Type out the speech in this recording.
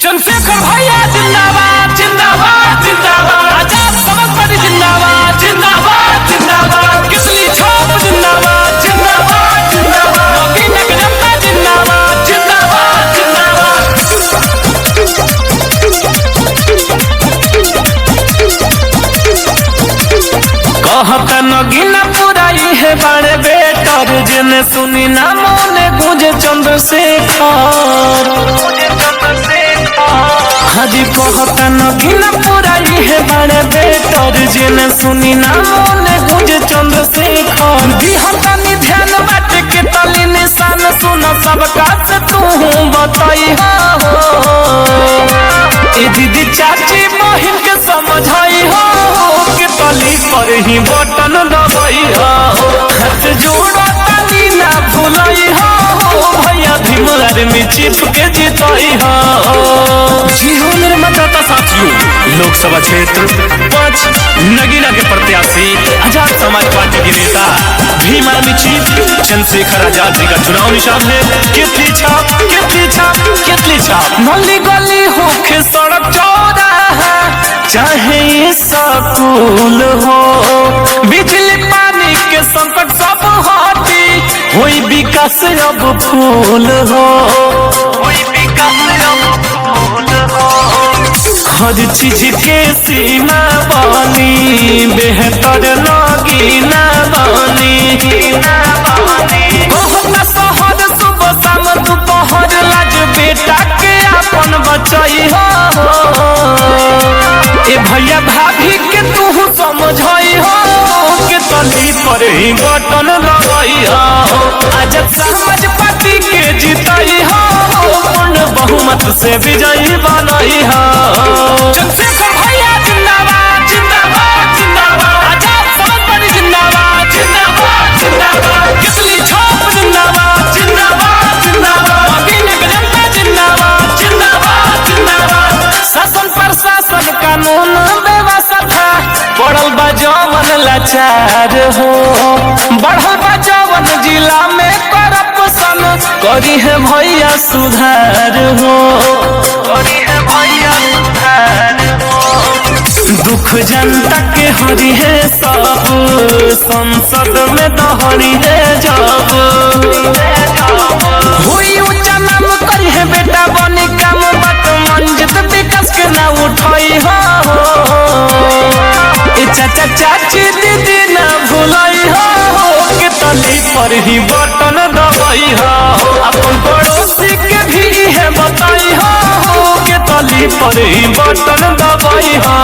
चंद्रशेखर भैया जिंदाबाद जिंदाबाद जिंदाबाद, आजाद समाजवादी जिंदाबाद जिंदाबाद जिंदाबाद, किसली छाप जिंदाबाद जिंदाबाद जिंदाबाद, नौकीनक जनता जिंदाबाद जिंदाबाद जिंदाबाद। कहता नगीना पुराई है बड़े बेटर, जिन्हें सुनी ना मोने गुंजे चंद्रशेखर। हाजी कहता नगीना पुराई है बड़े बेटर, जिन्हें सुनी ना मोने गुंजे चंद्रशेखर। दिहता नि ध्यान बाटे के तली निशान, सुना सबका से तू बताई हो। ए दीदी चाची बहिन के समझाई हो, के तली पर ही बटन दबाई हो। हाथ जोड़ा तली ना भुलाई हो, भैया भीमलार में चिपके जिताई हो। जी हो मेरे मतदाता साथियों, लोकसभा क्षेत्र 5 नगीना के प्रत्याशी आजाद समाज पार्टी के नेता भीम आर्मी चीफ चंद्रशेखर आजाद जी का चुनाव निशान है केतली छाप केतली छाप केतली छाप। नली गली हो के सड़क चौराहा, चाहे स्कूल हो, बिजली पानी के संकट सब हटी, होई विकास अब फूल हो, होई विकास अब फूल हो। हर चीज के सीमा बनी, बेहतर नगीना बनी। बहुत शहर सुबह शाम दोपहर, लाज बेटा के अपन बचाई हो। ए भैया भाभी के तू समझाई हो, के तली पर ही बटन दबाई हो। आजाद समाज पार्टी के जिताई हो, पूर्ण बहुमत से विजयी बनाई हो। चंद्रशेखर भैया जिंदाबाद जिंदाबाद जिंदाबाद, आजाद समाजवादी जिंदाबाद जिंदाबाद जिंदाबाद, किसली छाप जिंदाबाद जिंदाबाद जिंदाबाद, नौकीनक जनता जिंदाबाद जिंदाबाद जिंदाबाद। शासन प्रशासन कानून व्यवस्था पड़ल बा जवन लाचार हो, बढ़ल बा जवन जिला में करप्शन, करी है भैया सुधार हो, करी है भैया सुधार हो। दुख जनता के हरी है सब, संसद में दहरी है जब, हुई ऊंचा नाम करी है बेटा बनी काम, बात मंजित विकास के ना उठाई हो। चाचा चाची दीदी ना भुलाई हो, के तली पर ही बटन दबाई हो। अपन पड़ोसी के भी है बताई हो, के तली पर ही बटन दबाई हो।